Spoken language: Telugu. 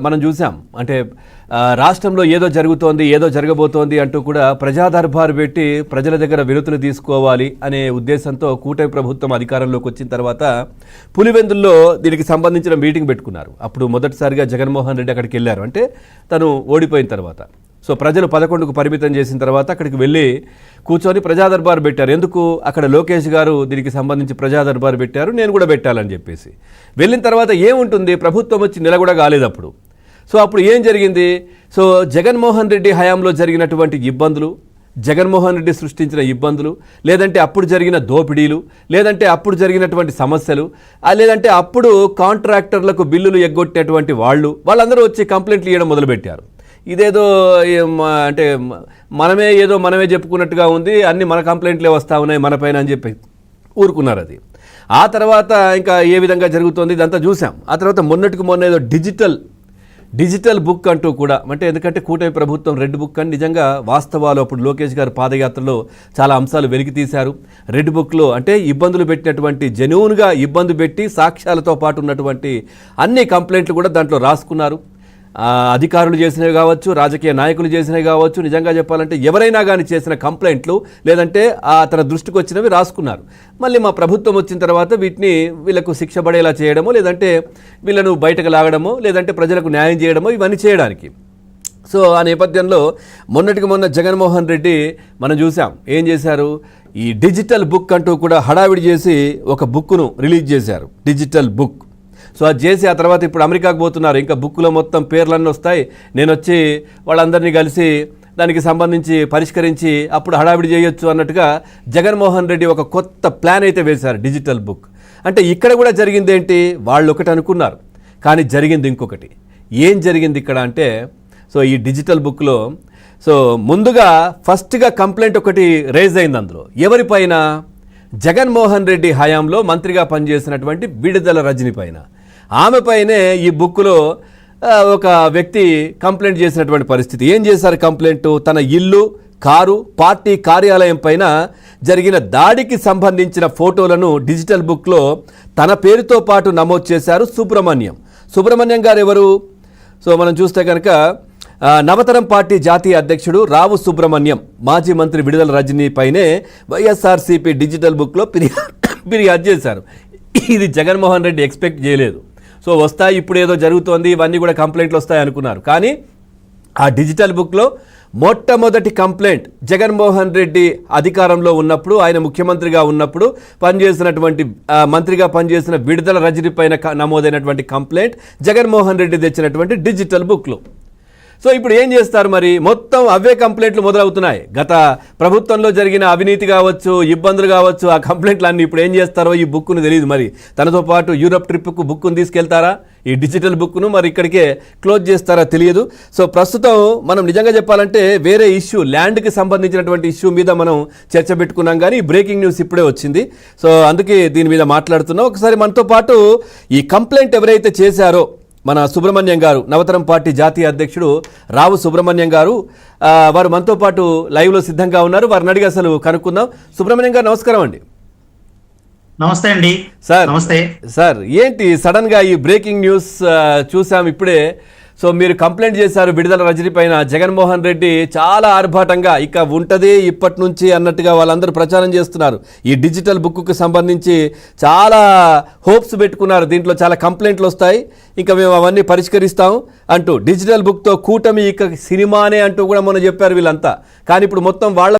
మనం చూసాం అంటే రాష్ట్రంలో ఏదో జరుగుతోంది ఏదో జరగబోతోంది అంటూ కూడా ప్రజా దర్బారు పెట్టి ప్రజల దగ్గర వినతులు తీసుకోవాలి అనే ఉద్దేశంతో కూటమి ప్రభుత్వం అధికారంలోకి వచ్చిన తర్వాత పులివెందుల్లో దీనికి సంబంధించిన మీటింగ్ పెట్టుకున్నారు. అప్పుడు మొదటిసారిగా జగన్మోహన్ రెడ్డి అక్కడికి వెళ్ళారు. అంటే తను ఓడిపోయిన తర్వాత సో ప్రజలు 11కు పరిమితం చేసిన తర్వాత అక్కడికి వెళ్ళి కూర్చొని ప్రజా దర్బారు పెట్టారు. ఎందుకు అక్కడ లోకేష్ గారు దీనికి సంబంధించి ప్రజా దర్బారు పెట్టారు, నేను కూడా పెట్టాలని చెప్పేసి వెళ్ళిన తర్వాత ఏముంటుంది, ప్రభుత్వం వచ్చి నెల కూడా కాలేదు అప్పుడు. సో అప్పుడు ఏం జరిగింది, సో జగన్మోహన్ రెడ్డి హయాంలో జరిగినటువంటి ఇబ్బందులు, జగన్మోహన్ రెడ్డి సృష్టించిన ఇబ్బందులు, లేదంటే అప్పుడు జరిగిన దోపిడీలు, లేదంటే అప్పుడు జరిగినటువంటి సమస్యలు, లేదంటే అప్పుడు కాంట్రాక్టర్లకు బిల్లులు ఎగ్గొట్టినటువంటి వాళ్ళందరూ వచ్చి కంప్లైంట్లు ఇవ్వడం మొదలుపెట్టారు. ఇదేదో అంటే మనమే చెప్పుకున్నట్టుగా ఉంది, అన్ని మన కంప్లైంట్లే వస్తూ ఉన్నాయి మన పైన అని చెప్పి ఊరుకున్నారు. అది ఆ తర్వాత ఇంకా ఏ విధంగా జరుగుతుంది ఇదంతా చూసాం. ఆ తర్వాత మొన్న ఏదో డిజిటల్ బుక్ అంటూ కూడా, అంటే ఎందుకంటే కూటమి ప్రభుత్వం రెడ్ బుక్ అని నిజంగా వాస్తవాలు అప్పుడు లోకేష్ గారు పాదయాత్రలో చాలా అంశాలు వెలికి తీశారు. రెడ్ బుక్లో అంటే ఇబ్బందులు పెట్టినటువంటి జెన్యూన్గా ఇబ్బంది పెట్టి సాక్ష్యాలతో పాటు ఉన్నటువంటి అన్ని కంప్లైంట్లు కూడా దాంట్లో రాసుకున్నారు. అధికారులు చేసినవి కావచ్చు, రాజకీయ నాయకులు చేసినవి కావచ్చు, నిజంగా చెప్పాలంటే ఎవరైనా కానీ చేసిన కంప్లైంట్లు లేదంటే తన దృష్టికి వచ్చినవి రాసుకున్నారు. మళ్ళీ మా ప్రభుత్వం వచ్చిన తర్వాత వీళ్ళకు శిక్ష పడేలా చేయడమో, లేదంటే వీళ్ళను బయటకు లాగడమో, లేదంటే ప్రజలకు న్యాయం చేయడమో, ఇవన్నీ చేయడానికి. సో ఆ నేపథ్యంలో మొన్న జగన్మోహన్ రెడ్డి మనం చూసాం ఏం చేశారు, ఈ డిజిటల్ బుక్ అంటూ కూడా హడావిడి చేసి ఒక బుక్ను రిలీజ్ చేశారు, డిజిటల్ బుక్. సో అది చేసి ఆ తర్వాత ఇప్పుడు అమెరికాకు పోతున్నారు. ఇంకా బుక్లో మొత్తం పేర్లన్నీ వస్తాయి, నేను వచ్చి వాళ్ళందరినీ కలిసి దానికి సంబంధించి పరిష్కరించి అప్పుడు హడావిడి చేయొచ్చు అన్నట్టుగా జగన్మోహన్ రెడ్డి ఒక కొత్త ప్లాన్ అయితే వేశారు, డిజిటల్ బుక్. అంటే ఇక్కడ కూడా జరిగింది ఏంటి, వాళ్ళు ఒకటి అనుకున్నారు కానీ జరిగింది ఇంకొకటి. ఏం జరిగింది ఇక్కడ అంటే, సో ఈ డిజిటల్ బుక్లో సో ముందుగా ఫస్ట్గా కంప్లైంట్ ఒకటి రైజ్ అయింది. అందులో ఎవరిపైన, జగన్మోహన్ రెడ్డి హయాంలో మంత్రిగా పనిచేసినటువంటి విడుదల రజని పైన. ఆమెపైనే ఈ బుక్లో ఒక వ్యక్తి కంప్లైంట్ చేసినటువంటి పరిస్థితి. ఏం చేశారు కంప్లైంట్, తన ఇల్లు, కారు, పార్టీ కార్యాలయం పైన జరిగిన దాడికి సంబంధించిన ఫోటోలను డిజిటల్ బుక్లో తన పేరుతో పాటు నమోదు చేశారు. సుబ్రహ్మణ్యం గారు ఎవరు, సో మనం చూస్తే కనుక నవతరం పార్టీ జాతీయ అధ్యక్షుడు రావు సుబ్రహ్మణ్యం మాజీ మంత్రి విడుదల రజనీ పైనే వైఎస్ఆర్సీపీ డిజిటల్ బుక్లో ఫిర్యాదు చేశారు. ఇది జగన్మోహన్ రెడ్డి ఎక్స్పెక్ట్ చేయలేదు. సో వస్తాయి, ఇప్పుడు ఏదో జరుగుతోంది, ఇవన్నీ కూడా కంప్లైంట్లు వస్తాయి అనుకున్నారు. కానీ ఆ డిజిటల్ బుక్లో మొట్టమొదటి కంప్లైంట్ జగన్మోహన్ రెడ్డి అధికారంలో ఉన్నప్పుడు, ఆయన ముఖ్యమంత్రిగా ఉన్నప్పుడు మంత్రిగా పనిచేసిన విడుదల రజనీ పైన నమోదైనటువంటి కంప్లైంట్ జగన్మోహన్ రెడ్డి తెచ్చినటువంటి డిజిటల్ బుక్లో. సో ఇప్పుడు ఏం చేస్తారు మరి, మొత్తం అవే కంప్లైంట్లు మొదలవుతున్నాయి. గత ప్రభుత్వంలో జరిగిన అవినీతి కావచ్చు, ఇబ్బందులు కావచ్చు, ఆ కంప్లైంట్లు అన్నీ ఇప్పుడు ఏం చేస్తారో ఈ బుక్ను తెలియదు. మరి తనతో పాటు యూరప్ ట్రిప్కు బుక్ను తీసుకెళ్తారా, ఈ డిజిటల్ బుక్ను మరి ఇక్కడికే క్లోజ్ చేస్తారా తెలియదు. సో ప్రస్తుతం మనం నిజంగా చెప్పాలంటే వేరే ఇష్యూ, ల్యాండ్కి సంబంధించినటువంటి ఇష్యూ మీద మనం చర్చ పెట్టుకున్నాం, కానీ బ్రేకింగ్ న్యూస్ ఇప్పుడే వచ్చింది. సో అందుకే దీని మీద మాట్లాడుతున్నాం. ఒకసారి మనతో పాటు ఈ కంప్లైంట్ ఎవరైతే చేశారో మన సుబ్రహ్మణ్యం గారు, నవతరం పార్టీ జాతీయ అధ్యక్షుడు రావు సుబ్రహ్మణ్యం గారు, వారు మనతో పాటు లైవ్లో సిద్ధంగా ఉన్నారు. వారిని అడిగి అసలు కనుక్కుందాం. సుబ్రహ్మణ్యం గారు నమస్కారం అండి. నమస్తే అండి సార్. నమస్తే సార్. ఏంటి సడన్గా ఈ బ్రేకింగ్ న్యూస్ చూసాం ఇప్పుడే. సో మీరు కంప్లైంట్ చేశారు విడుదల రజనీ పైన. జగన్మోహన్ రెడ్డి చాలా ఆర్భాటంగా ఇక ఉంటుంది ఇప్పటి నుంచి అన్నట్టుగా వాళ్ళందరూ ప్రచారం చేస్తున్నారు. ఈ డిజిటల్ బుక్కు సంబంధించి చాలా హోప్స్ పెట్టుకున్నారు, దీంట్లో చాలా కంప్లైంట్లు వస్తాయి, ఇంకా మేము అవన్నీ పరిష్కరిస్తాం అంటూ. డిజిటల్ బుక్తో కూటమి ఇక సినిమానే అంటూ కూడా మొన్న చెప్పారు వీళ్ళంతా. కానీ ఇప్పుడు మొత్తం వాళ్ళ